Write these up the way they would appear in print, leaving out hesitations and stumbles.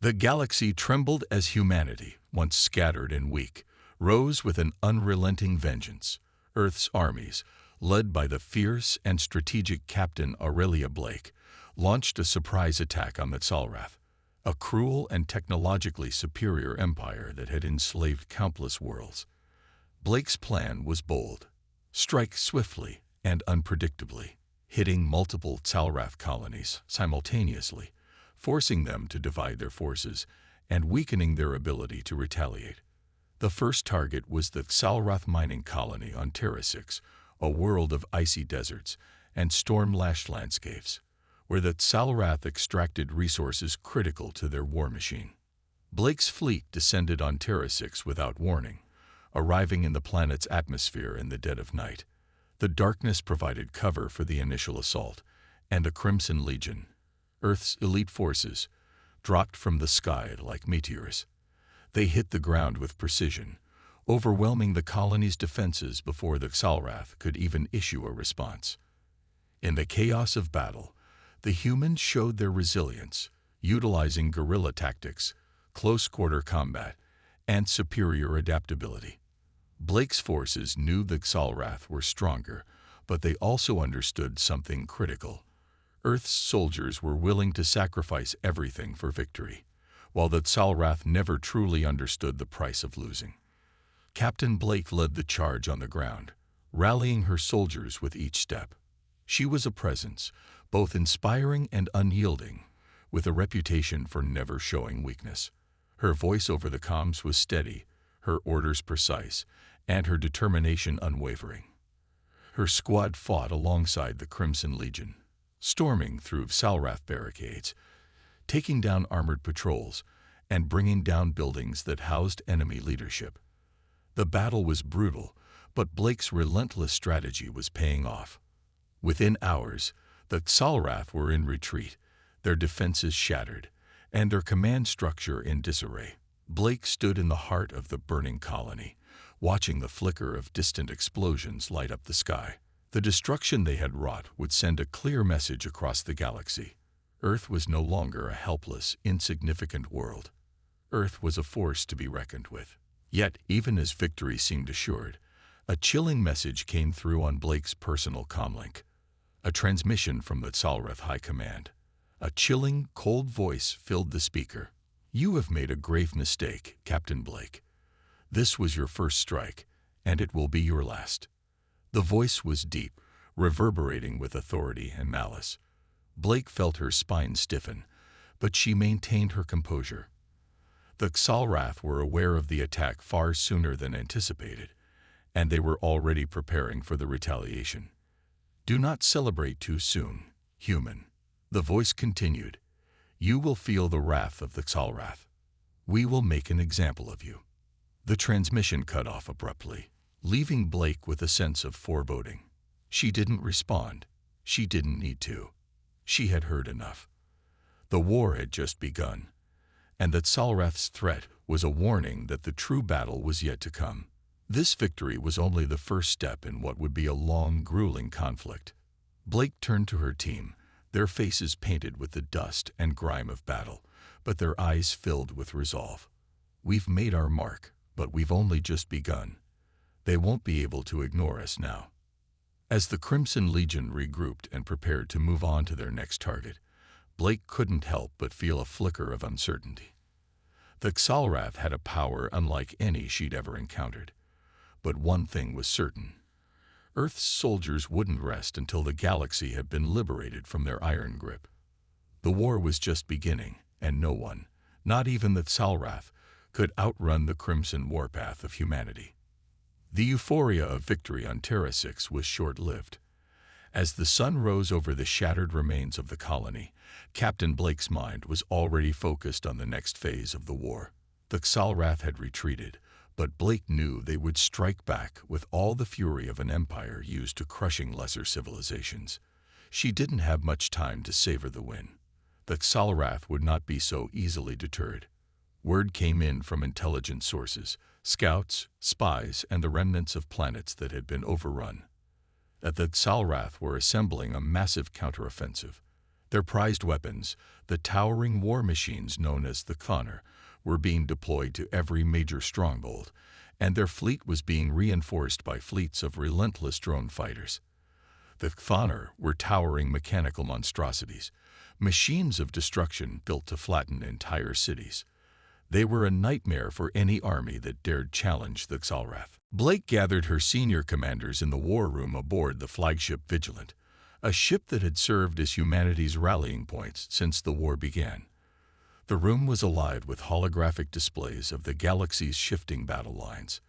The galaxy trembled as humanity, once scattered and weak, rose with an unrelenting vengeance. Earth's armies, led by the fierce and strategic Captain Aurelia Blake, launched a surprise attack on the Tsalrath, a cruel and technologically superior empire that had enslaved countless worlds. Blake's plan was bold: strike swiftly and unpredictably, hitting multiple Tsalrath colonies simultaneously, forcing them to divide their forces and weakening their ability to retaliate. The first target was the Tsalrath mining colony on Terra 6, a world of icy deserts and storm-lashed landscapes, where the Tsalrath extracted resources critical to their war machine. Blake's fleet descended on Terra 6 without warning, arriving in the planet's atmosphere in the dead of night. The darkness provided cover for the initial assault, and the Crimson Legion, Earth's elite forces, dropped from the sky like meteors. They hit the ground with precision, overwhelming the colony's defenses before the Tsalrath could even issue a response. In the chaos of battle, the humans showed their resilience, utilizing guerrilla tactics, close-quarter combat, and superior adaptability. Blake's forces knew the Tsalrath were stronger, but they also understood something critical. Earth's soldiers were willing to sacrifice everything for victory, while the Tsalrath never truly understood the price of losing. Captain Blake led the charge on the ground, rallying her soldiers with each step. She was a presence, both inspiring and unyielding, with a reputation for never showing weakness. Her voice over the comms was steady, her orders precise, and her determination unwavering. Her squad fought alongside the Crimson Legion, storming through Tsalrath barricades, taking down armored patrols, and bringing down buildings that housed enemy leadership. The battle was brutal, but Blake's relentless strategy was paying off. Within hours, the Tsalrath were in retreat, their defenses shattered, and their command structure in disarray. Blake stood in the heart of the burning colony, watching the flicker of distant explosions light up the sky. The destruction they had wrought would send a clear message across the galaxy. Earth was no longer a helpless, insignificant world. Earth was a force to be reckoned with. Yet, even as victory seemed assured, a chilling message came through on Blake's personal comlink. A transmission from the Tsalrath High Command. A chilling, cold voice filled the speaker. "You have made a grave mistake, Captain Blake. This was your first strike, and it will be your last." The voice was deep, reverberating with authority and malice. Blake felt her spine stiffen, but she maintained her composure. The Tsalrath were aware of the attack far sooner than anticipated, and they were already preparing for the retaliation. "Do not celebrate too soon, human." The voice continued. "You will feel the wrath of the Tsalrath. We will make an example of you." The transmission cut off abruptly, leaving Blake with a sense of foreboding. She didn't respond. She didn't need to. She had heard enough. The war had just begun, and that Tsalrath's threat was a warning that the true battle was yet to come. This victory was only the first step in what would be a long, grueling conflict. Blake turned to her team, their faces painted with the dust and grime of battle, but their eyes filled with resolve. "We've made our mark, but we've only just begun. They won't be able to ignore us now." As the Crimson Legion regrouped and prepared to move on to their next target, Blake couldn't help but feel a flicker of uncertainty. The Tsalrath had a power unlike any she'd ever encountered. But one thing was certain. Earth's soldiers wouldn't rest until the galaxy had been liberated from their iron grip. The war was just beginning, and no one, not even the Tsalrath, could outrun the crimson warpath of humanity. The euphoria of victory on Terra 6 was short-lived. As the sun rose over the shattered remains of the colony, Captain Blake's mind was already focused on the next phase of the war. The Tsalrath had retreated, but Blake knew they would strike back with all the fury of an empire used to crushing lesser civilizations. She didn't have much time to savor the win. The Tsalrath would not be so easily deterred. Word came in from intelligence sources, scouts, spies, and the remnants of planets that had been overrun, that the Tsalrath were assembling a massive counteroffensive. Their prized weapons, the towering war machines known as the Connor, were being deployed to every major stronghold, and their fleet was being reinforced by fleets of relentless drone fighters. The Connor were towering mechanical monstrosities, machines of destruction built to flatten entire cities. They were a nightmare for any army that dared challenge the Xalrath. Blake gathered her senior commanders in the war room aboard the flagship Vigilant, a ship that had served as humanity's rallying point since the war began. The room was alive with holographic displays of the galaxy's shifting battle lines.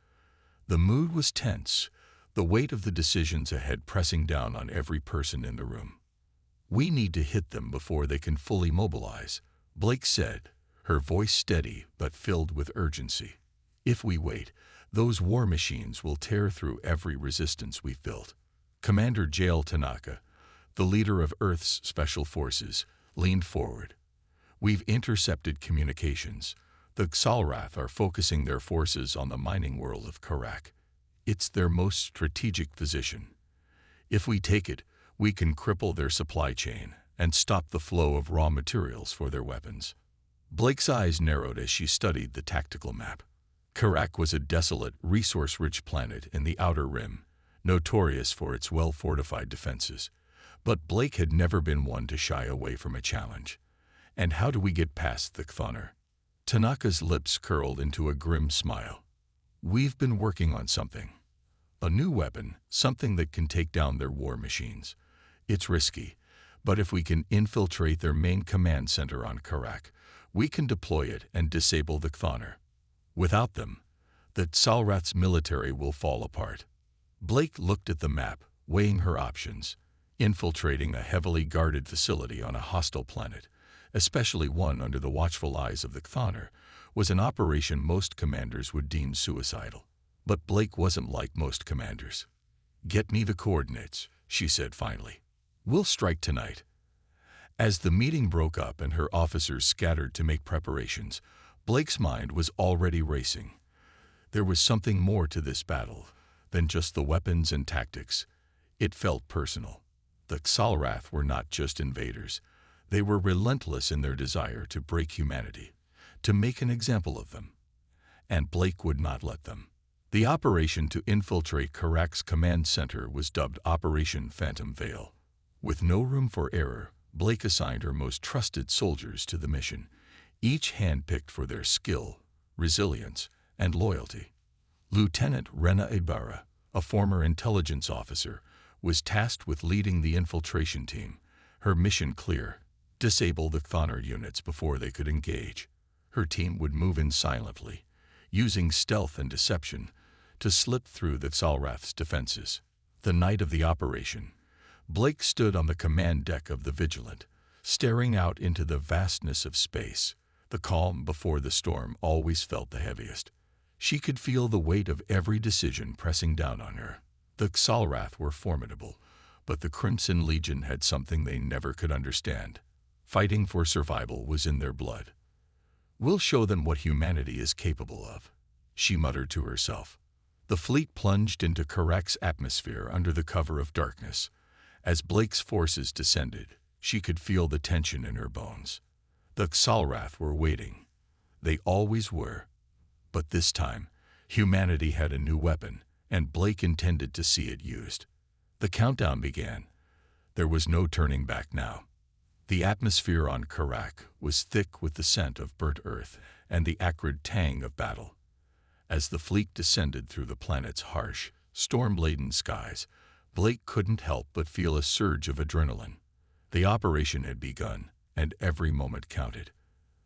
The mood was tense, the weight of the decisions ahead pressing down on every person in the room. "We need to hit them before they can fully mobilize," Blake said, her voice steady but filled with urgency. "If we wait, those war machines will tear through every resistance we've built." Commander Jael Tanaka, the leader of Earth's Special Forces, leaned forward. "We've intercepted communications. The Xalrath are focusing their forces on the mining world of Karak. It's their most strategic position. If we take it, we can cripple their supply chain and stop the flow of raw materials for their weapons." Blake's eyes narrowed as she studied the tactical map. Karak was a desolate, resource-rich planet in the Outer Rim, notorious for its well-fortified defenses. But Blake had never been one to shy away from a challenge. "And how do we get past the Connor?" Tanaka's lips curled into a grim smile. "We've been working on something. A new weapon, something that can take down their war machines. It's risky, but if we can infiltrate their main command center on Karak, we can deploy it and disable the Connor. Without them, the Xalrath's military will fall apart." Blake looked at the map, weighing her options. Infiltrating a heavily guarded facility on a hostile planet, especially one under the watchful eyes of the Connor, was an operation most commanders would deem suicidal. But Blake wasn't like most commanders. "Get me the coordinates," she said finally. "We'll strike tonight." As the meeting broke up and her officers scattered to make preparations, Blake's mind was already racing. There was something more to this battle than just the weapons and tactics. It felt personal. The Xalrath were not just invaders. They were relentless in their desire to break humanity, to make an example of them. And Blake would not let them. The operation to infiltrate Karak's command center was dubbed Operation Phantom Veil. With no room for error, Blake assigned her most trusted soldiers to the mission, each handpicked for their skill, resilience, and loyalty. Lieutenant Rena Ibarra, a former intelligence officer, was tasked with leading the infiltration team. Her mission clear: disable the Connor units before they could engage. Her team would move in silently, using stealth and deception to slip through the Xalrath's defenses. The night of the operation, Blake stood on the command deck of the Vigilant, staring out into the vastness of space. The calm before the storm always felt the heaviest. She could feel the weight of every decision pressing down on her. The Xalrath were formidable, but the Crimson Legion had something they never could understand. Fighting for survival was in their blood. "We'll show them what humanity is capable of," she muttered to herself. The fleet plunged into Karak's atmosphere under the cover of darkness. As Blake's forces descended, she could feel the tension in her bones. The Xalrath were waiting. They always were. But this time, humanity had a new weapon, and Blake intended to see it used. The countdown began. There was no turning back now. The atmosphere on Karak was thick with the scent of burnt earth and the acrid tang of battle. As the fleet descended through the planet's harsh, storm-laden skies, Blake couldn't help but feel a surge of adrenaline. The operation had begun, and every moment counted.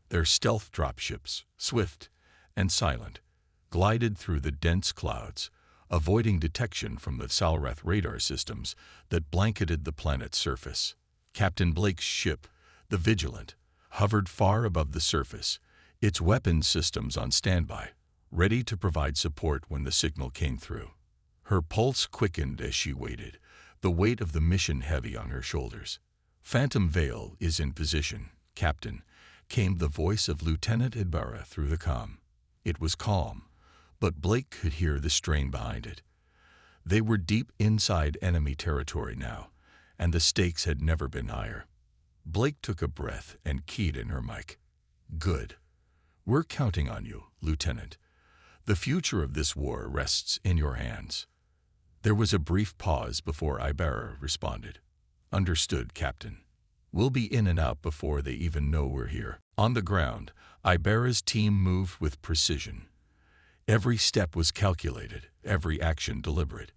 Their stealth dropships, swift and silent, glided through the dense clouds, avoiding detection from the Xalrath radar systems that blanketed the planet's surface. Captain Blake's ship, the Vigilant, hovered far above the surface, its weapons systems on standby, ready to provide support when the signal came through. Her pulse quickened as she waited, the weight of the mission heavy on her shoulders. "Phantom Veil is in position, Captain," came the voice of Lieutenant Ibarra through the comm. It was calm, but Blake could hear the strain behind it. They were deep inside enemy territory now, and the stakes had never been higher. Blake took a breath and keyed in her mic. "Good. We're counting on you, Lieutenant. The future of this war rests in your hands." There was a brief pause before Ibarra responded. "Understood, Captain. We'll be in and out before they even know we're here." On the ground, Ibarra's team moved with precision. Every step was calculated, every action deliberate.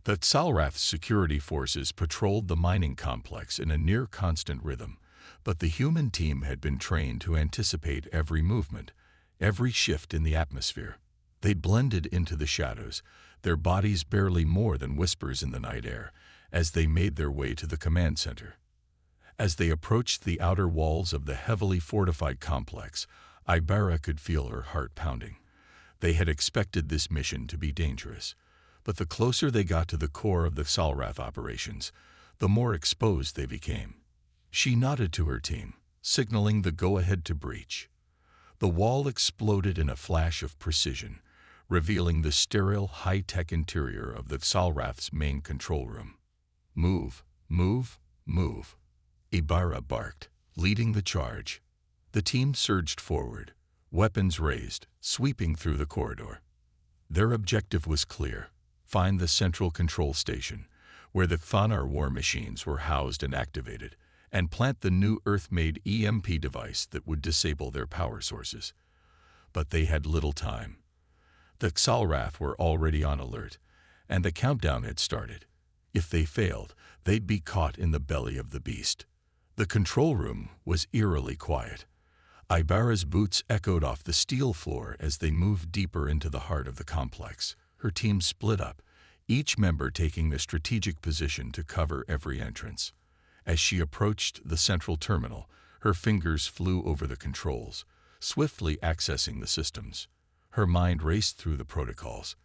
The Xal'Rath's security forces patrolled the mining complex in a near-constant rhythm, but the human team had been trained to anticipate every movement, every shift in the atmosphere. They blended into the shadows, their bodies barely more than whispers in the night air, as they made their way to the command center. As they approached the outer walls of the heavily fortified complex, Ibarra could feel her heart pounding. They had expected this mission to be dangerous, but the closer they got to the core of the Xal'Rath operations, the more exposed they became. She nodded to her team, signaling the go-ahead to breach. The wall exploded in a flash of precision, revealing the sterile, high-tech interior of the Xal'Rath's main control room. "Move, move, move," Ibarra barked, leading the charge. The team surged forward, weapons raised, sweeping through the corridor. Their objective was clear: find the central control station, where the Thanar war machines were housed and activated, and plant the new Earth-made EMP device that would disable their power sources. But they had little time. The Xal'Rath were already on alert, and the countdown had started. If they failed, they'd be caught in the belly of the beast. The control room was eerily quiet. Ibarra's boots echoed off the steel floor as they moved deeper into the heart of the complex. Her team split up, each member taking the strategic position to cover every entrance. As she approached the central terminal, her fingers flew over the controls, swiftly accessing the systems. Her mind raced through the protocols,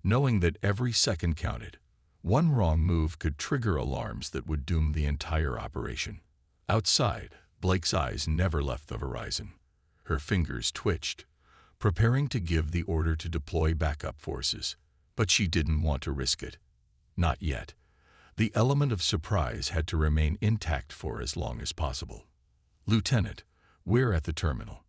knowing that every second counted. One wrong move could trigger alarms that would doom the entire operation. Outside, Blake's eyes never left the horizon. Her fingers twitched, preparing to give the order to deploy backup forces, but she didn't want to risk it. Not yet. The element of surprise had to remain intact for as long as possible. "Lieutenant, we're at the terminal.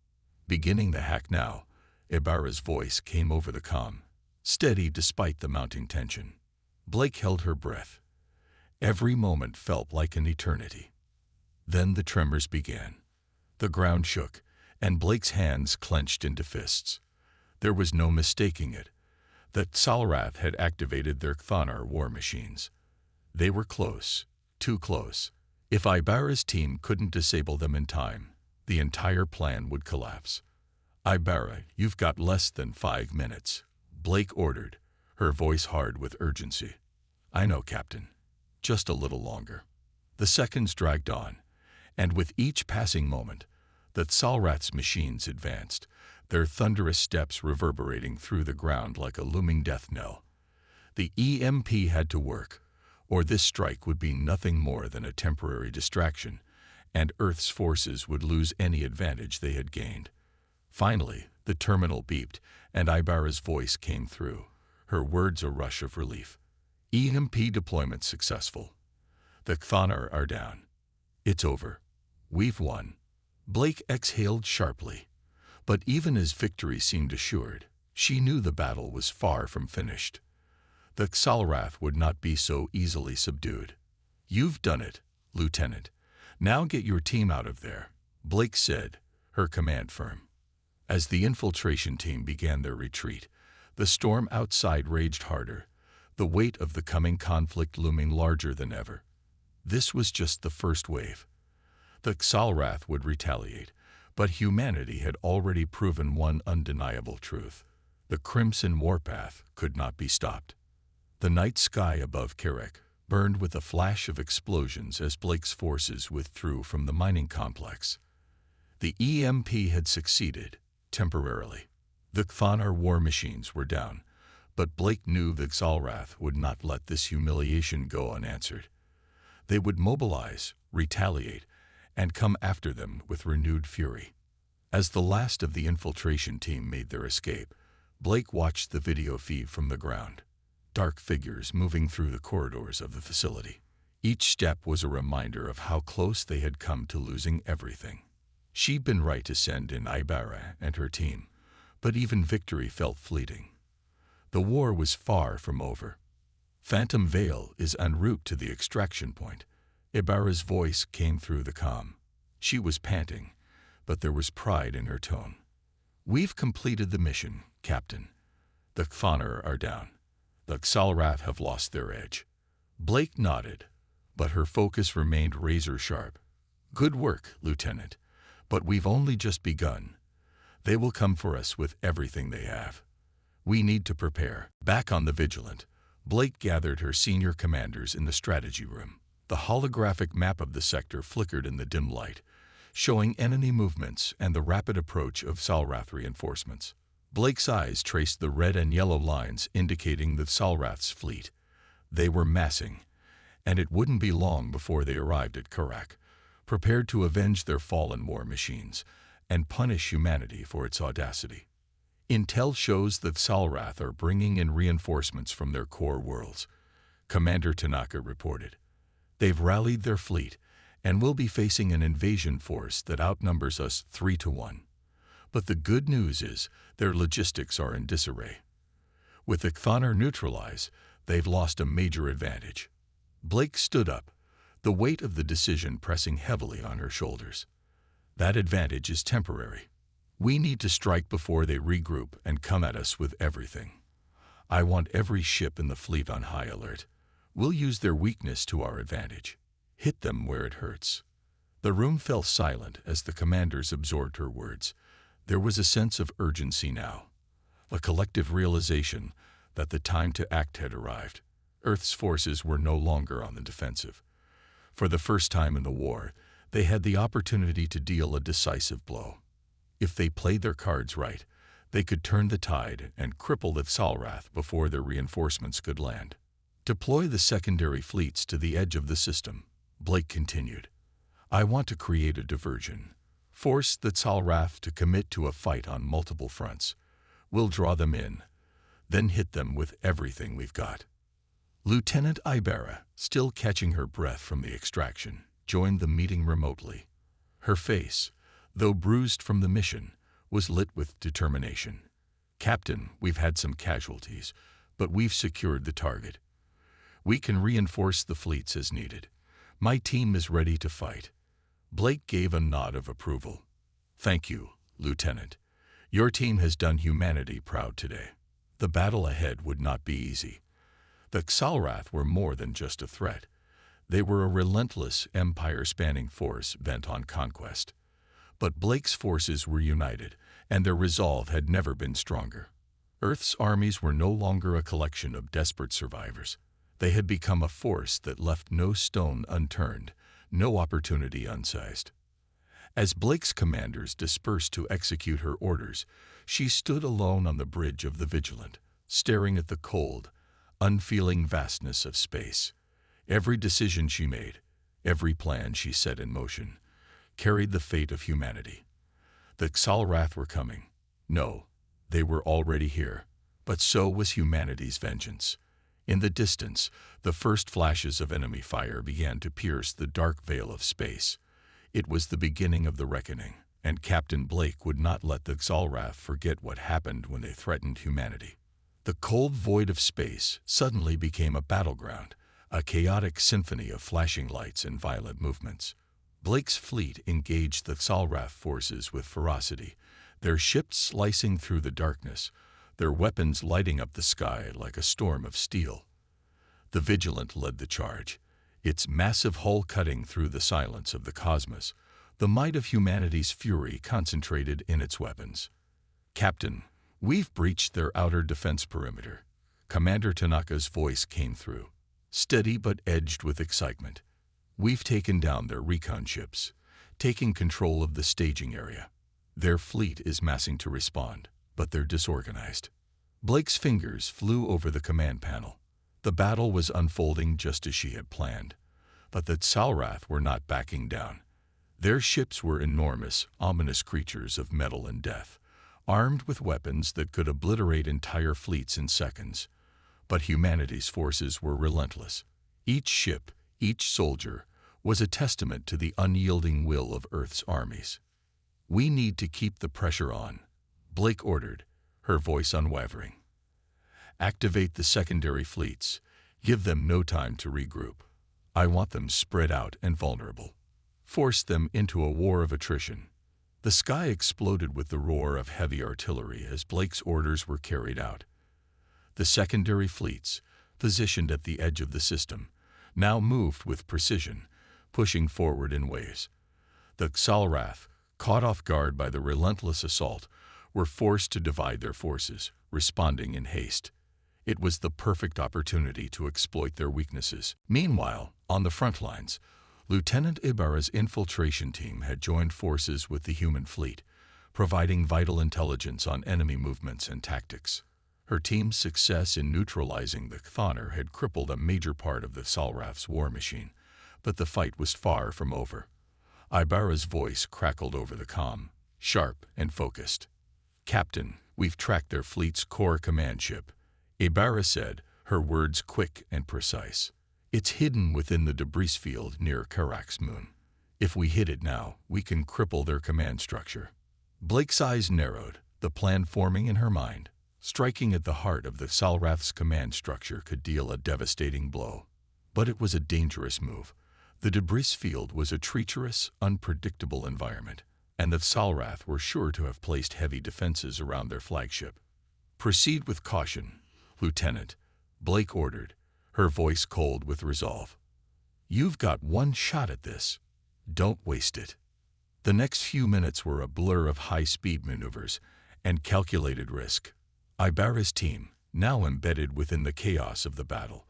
Beginning the hack now," Ibarra's voice came over the comm, steady despite the mounting tension. Blake held her breath. Every moment felt like an eternity. Then the tremors began. The ground shook, and Blake's hands clenched into fists. There was no mistaking it. The Xal'Rath had activated their Thanar war machines. They were close, too close. If Ibarra's team couldn't disable them in time, the entire plan would collapse. "Ibarra, you've got less than 5 minutes," Blake ordered, her voice hard with urgency. "I know, Captain. Just a little longer." The seconds dragged on, and with each passing moment, the Xal'Rath's machines advanced, their thunderous steps reverberating through the ground like a looming death knell. The EMP had to work, or this strike would be nothing more than a temporary distraction, and Earth's forces would lose any advantage they had gained. Finally, the terminal beeped, and Ibarra's voice came through, her words a rush of relief. "EMP deployment successful. The Thanar are down. It's over. We've won." Blake exhaled sharply, but even as victory seemed assured, she knew the battle was far from finished. The Xal'Rath would not be so easily subdued. "You've done it, Lieutenant. Now get your team out of there," Blake said, her command firm. As the infiltration team began their retreat, the storm outside raged harder, the weight of the coming conflict looming larger than ever. This was just the first wave. The Xal'Rath would retaliate, but humanity had already proven one undeniable truth: the crimson warpath could not be stopped. The night sky above Kerek burned with a flash of explosions as Blake's forces withdrew from the mining complex. The EMP had succeeded, temporarily. The Thanar war machines were down, but Blake knew the Xal'Rath would not let this humiliation go unanswered. They would mobilize, retaliate, and come after them with renewed fury. As the last of the infiltration team made their escape, Blake watched the video feed from the ground. Dark figures moving through the corridors of the facility. Each step was a reminder of how close they had come to losing everything. She'd been right to send in Ibarra and her team, but even victory felt fleeting. The war was far from over. Phantom Veil is en route to the extraction point. Ibarra's voice came through the comm. She was panting, but there was pride in her tone. "We've completed the mission, Captain. The Chthanar are down. The Xalrath have lost their edge." Blake nodded, but her focus remained razor-sharp. "Good work, Lieutenant, but we've only just begun. They will come for us with everything they have. We need to prepare." Back on the Vigilant, Blake gathered her senior commanders in the strategy room. The holographic map of the sector flickered in the dim light, showing enemy movements and the rapid approach of Xalrath reinforcements. Blake's eyes traced the red and yellow lines indicating the Xalrath's fleet. They were massing, and it wouldn't be long before they arrived at Karak, prepared to avenge their fallen war machines and punish humanity for its audacity. Intel shows that Xalrath are bringing in reinforcements from their core worlds, Commander Tanaka reported. They've rallied their fleet and will be facing an invasion force that outnumbers us 3-1. But the good news is their logistics are in disarray. With the Chthanar neutralized, they've lost a major advantage. Blake stood up, the weight of the decision pressing heavily on her shoulders. That advantage is temporary. We need to strike before they regroup and come at us with everything. I want every ship in the fleet on high alert. We'll use their weakness to our advantage. Hit them where it hurts." The room fell silent as the commanders absorbed her words. There was a sense of urgency now, a collective realization that the time to act had arrived. Earth's forces were no longer on the defensive. For the first time in the war, they had the opportunity to deal a decisive blow. If they played their cards right, they could turn the tide and cripple the Xalrath before their reinforcements could land. "Deploy the secondary fleets to the edge of the system," Blake continued. "I want to create a diversion. Force the Xalrath to commit to a fight on multiple fronts. We'll draw them in, then hit them with everything we've got." Lieutenant Ibarra, still catching her breath from the extraction, joined the meeting remotely. Her face, though bruised from the mission, was lit with determination. "Captain, we've had some casualties, but we've secured the target. We can reinforce the fleets as needed. My team is ready to fight." Blake gave a nod of approval. "Thank you, Lieutenant. Your team has done humanity proud today." The battle ahead would not be easy. The Xalrath were more than just a threat. They were a relentless, empire-spanning force bent on conquest. But Blake's forces were united, and their resolve had never been stronger. Earth's armies were no longer a collection of desperate survivors. They had become a force that left no stone unturned, no opportunity unseized. As Blake's commanders dispersed to execute her orders, she stood alone on the bridge of the Vigilant, staring at the cold, unfeeling vastness of space. Every decision she made, every plan she set in motion, carried the fate of humanity. The Xalrath were coming. No, they were already here, but so was humanity's vengeance. In the distance, the first flashes of enemy fire began to pierce the dark veil of space. It was the beginning of the reckoning, and Captain Blake would not let the Xalrath forget what happened when they threatened humanity. The cold void of space suddenly became a battleground, a chaotic symphony of flashing lights and violent movements. Blake's fleet engaged the Xalrath forces with ferocity, their ships slicing through the darkness, their weapons lighting up the sky like a storm of steel. The Vigilant led the charge, its massive hull cutting through the silence of the cosmos, the might of humanity's fury concentrated in its weapons. "Captain, we've breached their outer defense perimeter." Commander Tanaka's voice came through, steady but edged with excitement. "We've taken down their recon ships, taking control of the staging area. Their fleet is massing to respond, but they're disorganized." Blake's fingers flew over the command panel. The battle was unfolding just as she had planned, but the Xalrath were not backing down. Their ships were enormous, ominous creatures of metal and death, armed with weapons that could obliterate entire fleets in seconds. But humanity's forces were relentless. Each ship, Each soldier was a testament to the unyielding will of Earth's armies. "We need to keep the pressure on," Blake ordered, her voice unwavering. "Activate the secondary fleets. Give them no time to regroup. I want them spread out and vulnerable. Force them into a war of attrition." The sky exploded with the roar of heavy artillery as Blake's orders were carried out. The secondary fleets, positioned at the edge of the system, now moved with precision, pushing forward in waves. The Xal'Rath, caught off guard by the relentless assault, were forced to divide their forces, responding in haste. It was the perfect opportunity to exploit their weaknesses. Meanwhile, on the front lines, Lieutenant Ibarra's infiltration team had joined forces with the human fleet, providing vital intelligence on enemy movements and tactics. Her team's success in neutralizing the Chthonner had crippled a major part of the Xal'Rath's war machine, but the fight was far from over. Ibarra's voice crackled over the comm, sharp and focused. "Captain, we've tracked their fleet's core command ship," Ibarra said, her words quick and precise. "It's hidden within the debris field near Karak's moon. If we hit it now, we can cripple their command structure." Blake's eyes narrowed, the plan forming in her mind. Striking at the heart of the Xal'Rath's command structure could deal a devastating blow. But it was a dangerous move. The debris field was a treacherous, unpredictable environment, and the Xal'Rath were sure to have placed heavy defenses around their flagship. "Proceed with caution, Lieutenant," Blake ordered, her voice cold with resolve. "You've got one shot at this. Don't waste it." The next few minutes were a blur of high-speed maneuvers and calculated risk. Ibarra's team, now embedded within the chaos of the battle,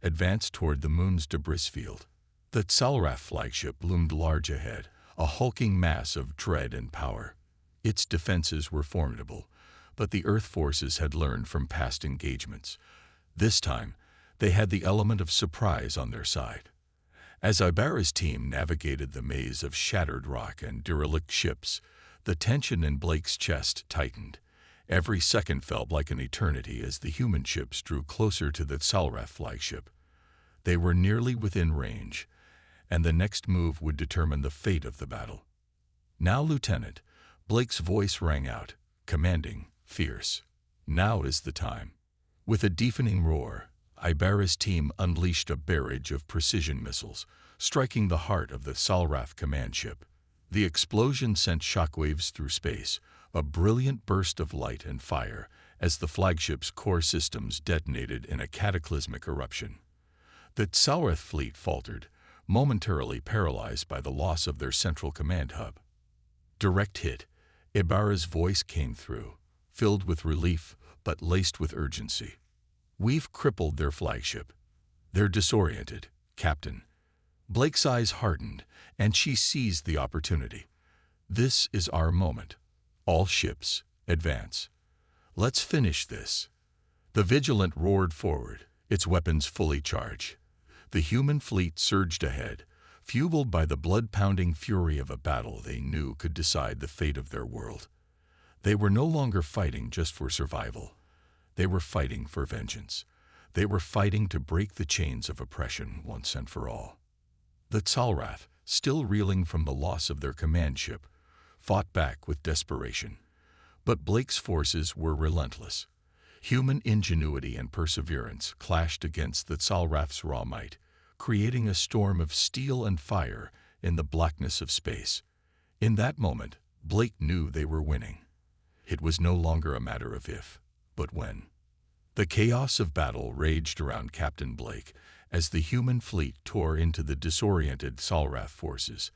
advanced toward the moon's debris field. The Xal'Rath flagship loomed large ahead, a hulking mass of dread and power. Its defenses were formidable, but the Earth forces had learned from past engagements. This time, they had the element of surprise on their side. As Ibarra's team navigated the maze of shattered rock and derelict ships, the tension in Blake's chest tightened. Every second felt like an eternity as the human ships drew closer to the Xal'Rath flagship. They were nearly within range, and the next move would determine the fate of the battle. "Now, Lieutenant," Blake's voice rang out, commanding, fierce. "Now is the time." With a deafening roar, Ibarra's team unleashed a barrage of precision missiles, striking the heart of the Xal'Rath command ship. The explosion sent shockwaves through space, a brilliant burst of light and fire as the flagship's core systems detonated in a cataclysmic eruption. The Xal'Rath fleet faltered, momentarily paralyzed by the loss of their central command hub. "Direct hit," Ibarra's voice came through, filled with relief but laced with urgency. "We've crippled their flagship. They're disoriented, Captain." Blake's eyes hardened, and she seized the opportunity. "This is our moment. All ships, advance. Let's finish this." The Vigilant roared forward, its weapons fully charged. The human fleet surged ahead, fueled by the blood-pounding fury of a battle they knew could decide the fate of their world. They were no longer fighting just for survival. They were fighting for vengeance. They were fighting to break the chains of oppression once and for all. The Xal'Rath, still reeling from the loss of their command ship, fought back with desperation. But Blake's forces were relentless. Human ingenuity and perseverance clashed against the Xal'Rath's raw might, creating a storm of steel and fire in the blackness of space. In that moment, Blake knew they were winning. It was no longer a matter of if, but when. The chaos of battle raged around Captain Blake as the human fleet tore into the disoriented Xal'Rath forces.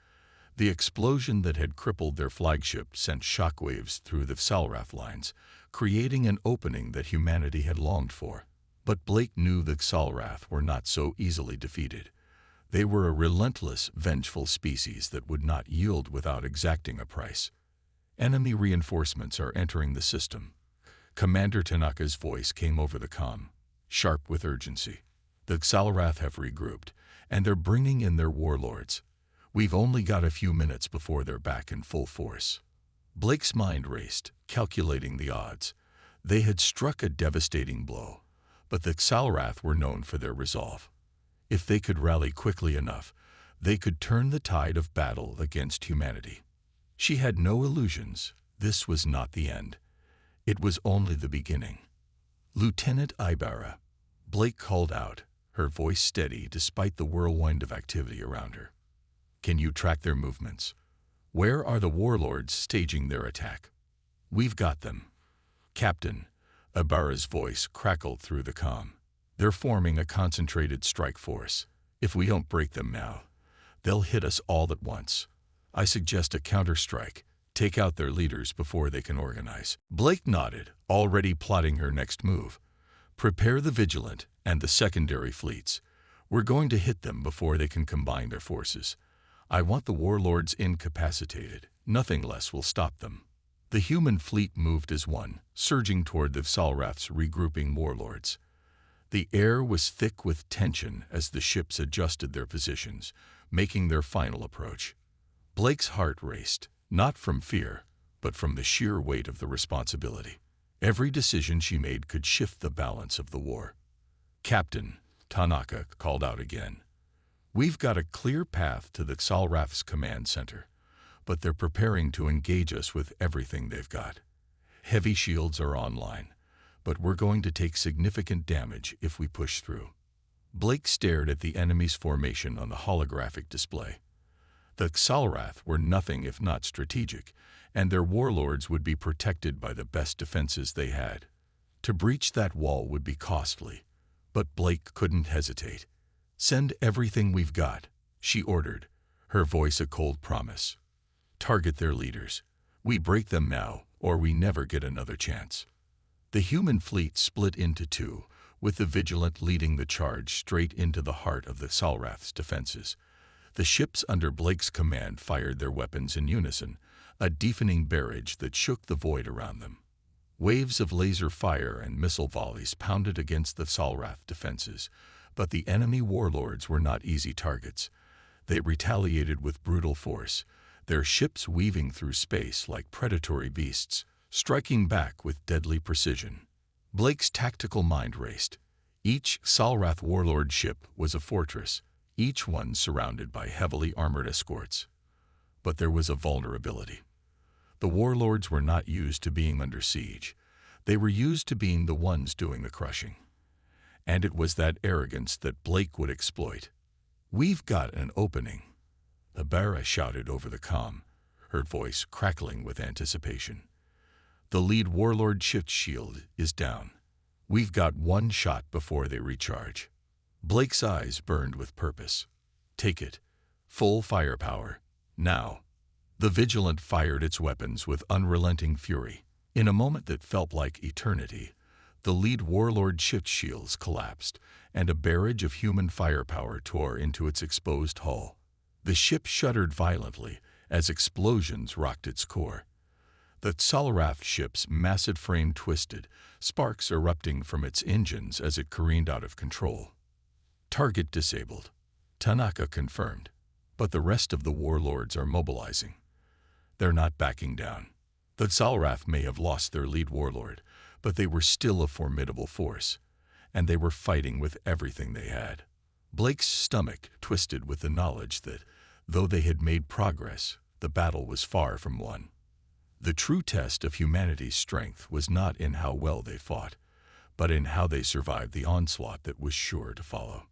The explosion that had crippled their flagship sent shockwaves through the Xal'Rath lines, creating an opening that humanity had longed for. But Blake knew the Xal'Rath were not so easily defeated. They were a relentless, vengeful species that would not yield without exacting a price. "Enemy reinforcements are entering the system." Commander Tanaka's voice came over the comm, sharp with urgency. "The Xal'Rath have regrouped, and they're bringing in their warlords. We've only got a few minutes before they're back in full force." Blake's mind raced, calculating the odds. They had struck a devastating blow, but the Xal'Rath were known for their resolve. If they could rally quickly enough, they could turn the tide of battle against humanity. She had no illusions. This was not the end. It was only the beginning. "Lieutenant Ibarra," Blake called out, her voice steady despite the whirlwind of activity around her. "Can you track their movements? Where are the warlords staging their attack?" "We've got them." "Captain," Ibarra's voice crackled through the comm. "They're forming a concentrated strike force. If we don't break them now, they'll hit us all at once. I suggest a counterstrike. Take out their leaders before they can organize." Blake nodded, already plotting her next move. "Prepare the Vigilant and the secondary fleets. We're going to hit them before they can combine their forces. I want the warlords incapacitated. Nothing less will stop them." The human fleet moved as one, surging toward the Salrath's regrouping warlords. The air was thick with tension as the ships adjusted their positions, making their final approach. Blake's heart raced, not from fear, but from the sheer weight of the responsibility. Every decision she made could shift the balance of the war. "Captain," Tanaka called out again. "We've got a clear path to the Salrath's command center, but they're preparing to engage us with everything they've got. Heavy shields are online, but we're going to take significant damage if we push through." Blake stared at the enemy's formation on the holographic display. The Salrath were nothing if not strategic, and their warlords would be protected by the best defenses they had. To breach that wall would be costly, but Blake couldn't hesitate. "Send everything we've got," she ordered, her voice a cold promise. "Target their leaders. We break them now, or we never get another chance." The human fleet split into two, with the Vigilant leading the charge straight into the heart of the Salrath's defenses. The ships under Blake's command fired their weapons in unison, a deafening barrage that shook the void around them. Waves of laser fire and missile volleys pounded against the Salrath defenses, but the enemy warlords were not easy targets. They retaliated with brutal force, their ships weaving through space like predatory beasts, striking back with deadly precision. Blake's tactical mind raced. Each Salrath warlord ship was a fortress, each one surrounded by heavily armored escorts. But there was a vulnerability. The warlords were not used to being under siege. They were used to being the ones doing the crushing. And it was that arrogance that Blake would exploit. "We've got an opening," Ibarra shouted over the comm, her voice crackling with anticipation. "The lead warlord shift shield is down. We've got one shot before they recharge." Blake's eyes burned with purpose. "Take it. Full firepower. Now." The Vigilant fired its weapons with unrelenting fury. In a moment that felt like eternity, the lead warlord shift shields collapsed, and a barrage of human firepower tore into its exposed hull. The ship shuddered violently as explosions rocked its core. The Salrath ship's massive frame twisted, sparks erupting from its engines as it careened out of control. "Target disabled," Tanaka confirmed, "but the rest of the warlords are mobilizing. They're not backing down." The Salrath may have lost their lead warlord, but they were still a formidable force, and they were fighting with everything they had. Blake's stomach twisted with the knowledge that, though they had made progress, the battle was far from won. The true test of humanity's strength was not in how well they fought, but in how they survived the onslaught that was sure to follow.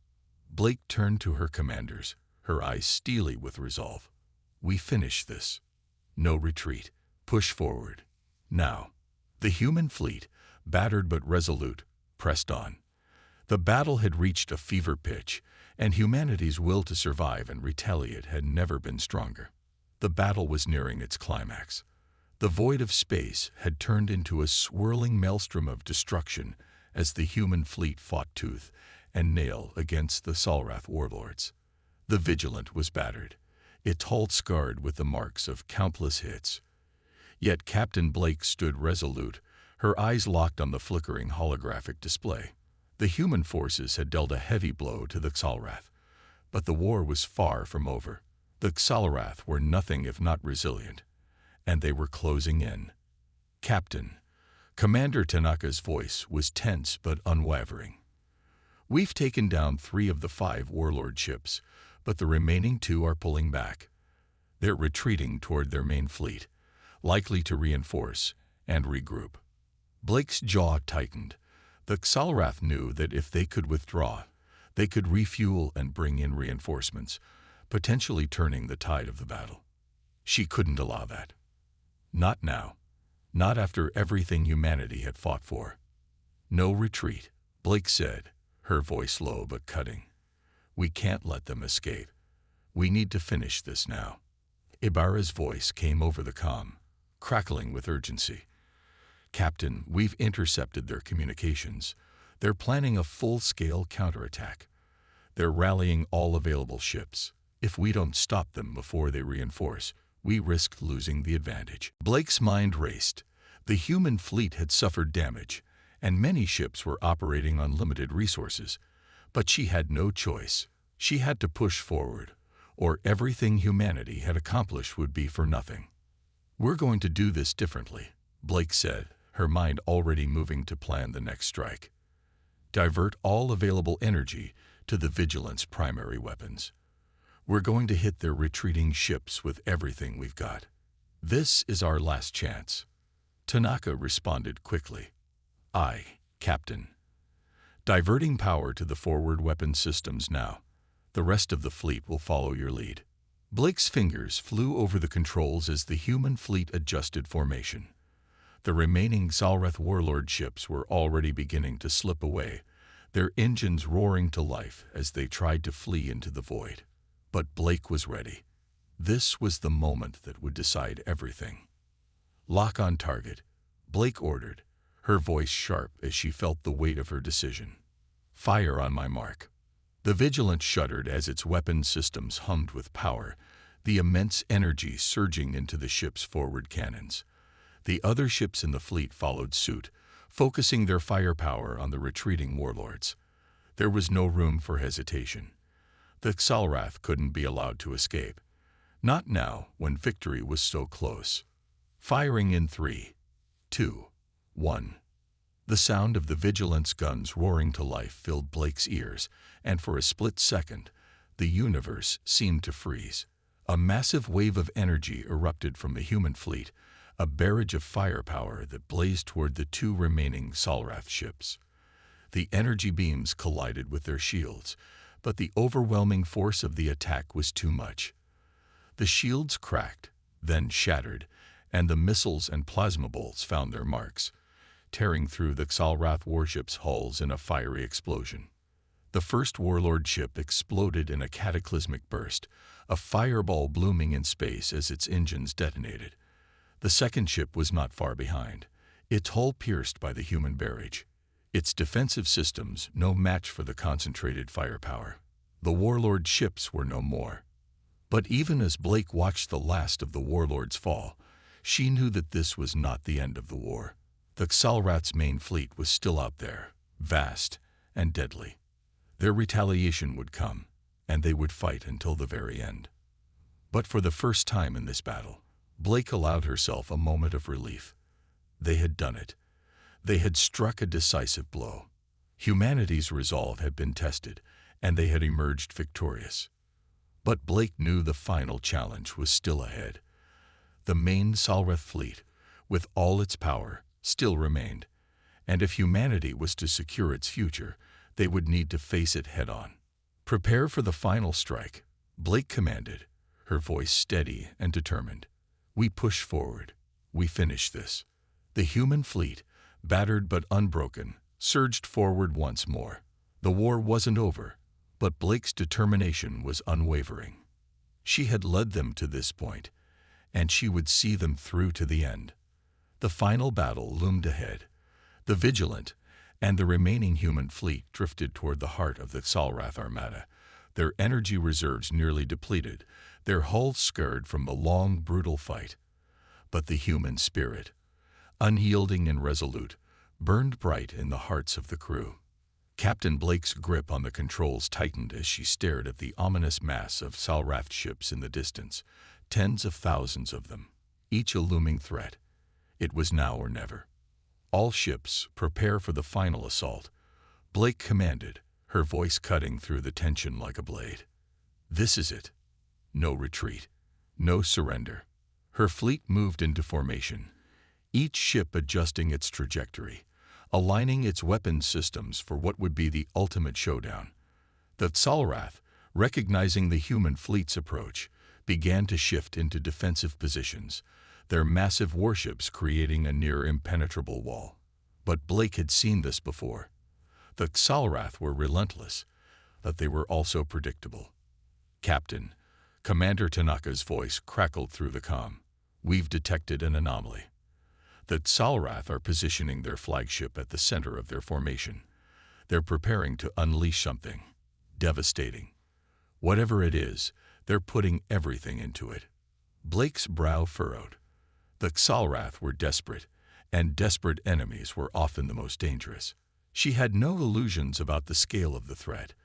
Blake turned to her commanders, her eyes steely with resolve. "We finish this. No retreat. Push forward. Now." The human fleet, battered but resolute, pressed on. The battle had reached a fever pitch, and humanity's will to survive and retaliate had never been stronger. The battle was nearing its climax. The void of space had turned into a swirling maelstrom of destruction as the human fleet fought tooth and nail against the Salrath warlords. The Vigilant was battered, its hull scarred with the marks of countless hits. Yet Captain Blake stood resolute, her eyes locked on the flickering holographic display. The human forces had dealt a heavy blow to the Salrath, but the war was far from over. The Salrath were nothing if not resilient, and they were closing in. "Captain," Commander Tanaka's voice was tense but unwavering. We've taken down 3 of the 5 warlord ships, but the remaining 2 are pulling back. They're retreating toward their main fleet, likely to reinforce and regroup." Blake's jaw tightened. The Xalrath knew that if they could withdraw, they could refuel and bring in reinforcements, potentially turning the tide of the battle. She couldn't allow that. Not now. Not after everything humanity had fought for. "No retreat," Blake said, her voice low but cutting. "We can't let them escape. We need to finish this now." Ibarra's voice came over the comm, crackling with urgency. "Captain, we've intercepted their communications. They're planning a full-scale counterattack. They're rallying all available ships. If we don't stop them before they reinforce, we risk losing the advantage." Blake's mind raced. The human fleet had suffered damage, and many ships were operating on limited resources. But she had no choice. She had to push forward, or everything humanity had accomplished would be for nothing. "We're going to do this differently," Blake said, her mind already moving to plan the next strike. "Divert all available energy to the Vigilant's primary weapons. We're going to hit their retreating ships with everything we've got. This is our last chance." Tanaka responded quickly. "Aye, Captain." "Diverting power to the forward weapon systems now. The rest of the fleet will follow your lead." Blake's fingers flew over the controls as the human fleet adjusted formation. The remaining Xalrath warlord ships were already beginning to slip away, their engines roaring to life as they tried to flee into the void. But Blake was ready. This was the moment that would decide everything. "Lock on target," Blake ordered, her voice sharp as she felt the weight of her decision. "Fire on my mark." The Vigilant shuddered as its weapon systems hummed with power, the immense energy surging into the ship's forward cannons. The other ships in the fleet followed suit, focusing their firepower on the retreating warlords. There was no room for hesitation. The Xalrath couldn't be allowed to escape. Not now, when victory was so close. Firing in 3, 2, 1. The sound of the Vigilant's guns roaring to life filled Blake's ears, and for a split second, the universe seemed to freeze. A massive wave of energy erupted from the human fleet, a barrage of firepower that blazed toward the 2 remaining Xalrath ships. The energy beams collided with their shields, but the overwhelming force of the attack was too much. The shields cracked, then shattered, and the missiles and plasma bolts found their marks, tearing through the Xalrath warships' hulls in a fiery explosion. The first warlord ship exploded in a cataclysmic burst, a fireball blooming in space as its engines detonated. The second ship was not far behind, its hull pierced by the human barrage, its defensive systems no match for the concentrated firepower. The warlord ships were no more. But even as Blake watched the last of the warlords fall, she knew that this was not the end of the war. The Xalrath's main fleet was still out there, vast and deadly. Their retaliation would come, and they would fight until the very end. But for the first time in this battle, Blake allowed herself a moment of relief. They had done it. They had struck a decisive blow. Humanity's resolve had been tested, and they had emerged victorious. But Blake knew the final challenge was still ahead. The main Xalrath fleet, with all its power, still remained, and if humanity was to secure its future, they would need to face it head-on. "Prepare for the final strike," Blake commanded, her voice steady and determined. "We push forward. We finish this." The human fleet, battered but unbroken, surged forward once more. The war wasn't over, but Blake's determination was unwavering. She had led them to this point, and she would see them through to the end. The final battle loomed ahead. The Vigilant and the remaining human fleet drifted toward the heart of the Xalrath armada, their energy reserves nearly depleted, their hulls scarred from the long, brutal fight. But the human spirit, unyielding and resolute, burned bright in the hearts of the crew. Captain Blake's grip on the controls tightened as she stared at the ominous mass of Xalrath ships in the distance, tens of thousands of them, each a looming threat. It was now or never. "All ships, prepare for the final assault," Blake commanded, her voice cutting through the tension like a blade. This is it. No retreat. No surrender. Her fleet moved into formation, each ship adjusting its trajectory, aligning its weapons systems for what would be the ultimate showdown. The Xal'Rath, recognizing the human fleet's approach, began to shift into defensive positions, their massive warships creating a near-impenetrable wall. But Blake had seen this before. The Xal'Rath were relentless, but they were also predictable. "Captain," Commander Tanaka's voice crackled through the comm. "We've detected an anomaly. The Xal'Rath are positioning their flagship at the center of their formation. They're preparing to unleash something devastating. Whatever it is, they're putting everything into it." Blake's brow furrowed. The Xal'Rath were desperate, and desperate enemies were often the most dangerous. She had no illusions about the scale of the threat,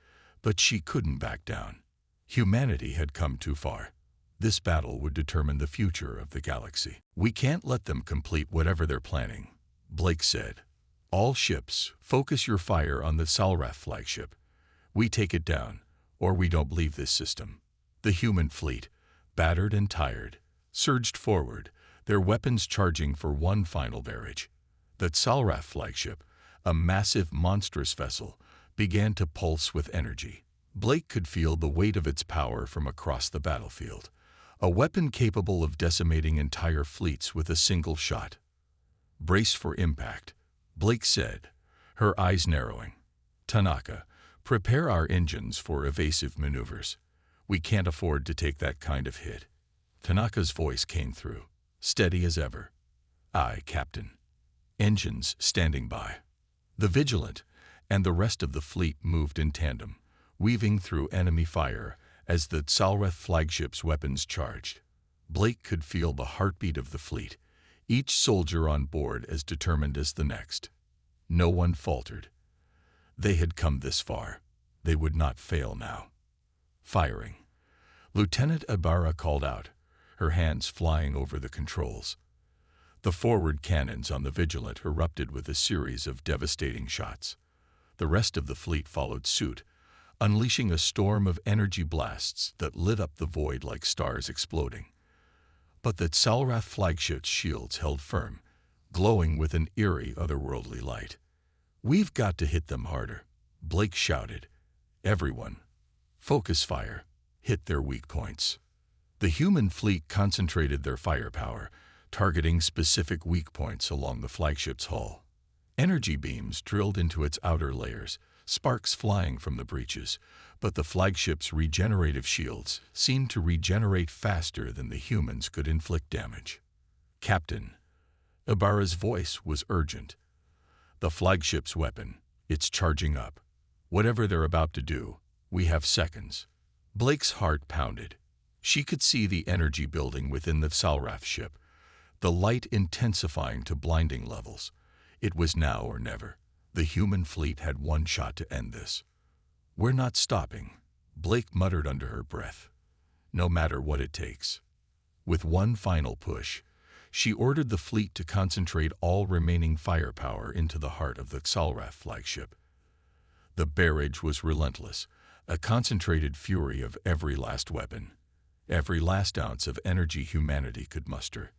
but she couldn't back down. Humanity had come too far. This battle would determine the future of the galaxy. "We can't let them complete whatever they're planning," Blake said. "All ships, focus your fire on the Xal'Rath flagship. We take it down, or we don't leave this system." The human fleet, battered and tired, surged forward, their weapons charging for one final barrage. The Xal'Rath flagship, a massive, monstrous vessel, began to pulse with energy. Blake could feel the weight of its power from across the battlefield, a weapon capable of decimating entire fleets with a single shot. "Brace for impact," Blake said, her eyes narrowing. "Tanaka, prepare our engines for evasive maneuvers. We can't afford to take that kind of hit." Tanaka's voice came through, steady as ever. "Aye, Captain." Engines standing by. The Vigilant and the rest of the fleet moved in tandem, weaving through enemy fire as the Xal'Rath flagship's weapons charged. Blake could feel the heartbeat of the fleet, each soldier on board as determined as the next. No one faltered. They had come this far. They would not fail now. Firing. Lieutenant Ibarra called out, her hands flying over the controls. The forward cannons on the Vigilant erupted with a series of devastating shots. The rest of the fleet followed suit, unleashing a storm of energy blasts that lit up the void like stars exploding. But the Xal'Rath flagship's shields held firm, glowing with an eerie, otherworldly light. "We've got to hit them harder," Blake shouted. "Everyone, focus fire, hit their weak points." The human fleet concentrated their firepower, targeting specific weak points along the flagship's hull. Energy beams drilled into its outer layers, sparks flying from the breaches, but the flagship's regenerative shields seemed to regenerate faster than the humans could inflict damage. "Captain," Ibarra's voice was urgent. "The flagship's weapon, it's charging up. Whatever they're about to do, we have seconds." Blake's heart pounded. She could see the energy building within the Xal'Rath ship, the light intensifying to blinding levels. It was now or never. The human fleet had one shot to end this. "We're not stopping," Blake muttered under her breath. "No matter what it takes." With one final push, she ordered the fleet to concentrate all remaining firepower into the heart of the Xal'Rath flagship. The barrage was relentless, a concentrated fury of every last weapon, every last ounce of energy humanity could muster.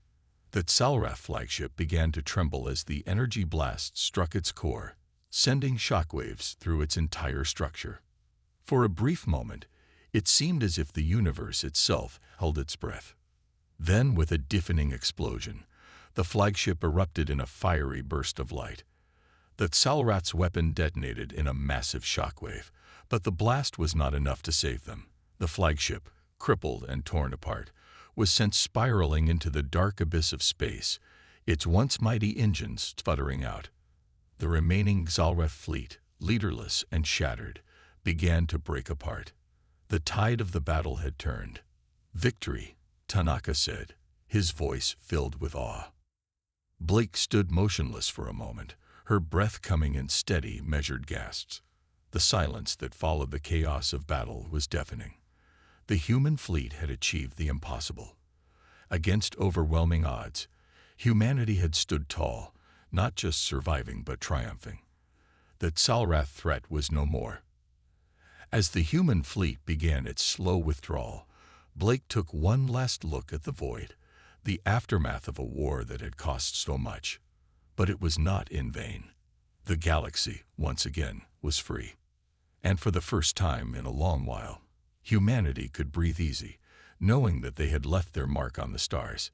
The Xal'Rath flagship began to tremble as the energy blast struck its core, sending shockwaves through its entire structure. For a brief moment, it seemed as if the universe itself held its breath. Then, with a deafening explosion, the flagship erupted in a fiery burst of light. The Xal'Rath's weapon detonated in a massive shockwave, but the blast was not enough to save them. The flagship, crippled and torn apart, was sent spiraling into the dark abyss of space, its once mighty engines sputtering out. The remaining Xal'Rath fleet, leaderless and shattered, began to break apart. The tide of the battle had turned. "Victory," Tanaka said, his voice filled with awe. Blake stood motionless for a moment, her breath coming in steady, measured gasps. The silence that followed the chaos of battle was deafening. The human fleet had achieved the impossible. Against overwhelming odds, humanity had stood tall, not just surviving but triumphing. The Xal'Rath threat was no more. As the human fleet began its slow withdrawal, Blake took one last look at the void, the aftermath of a war that had cost so much. But it was not in vain. The galaxy, once again, was free. And for the first time in a long while, humanity could breathe easy, knowing that they had left their mark on the stars.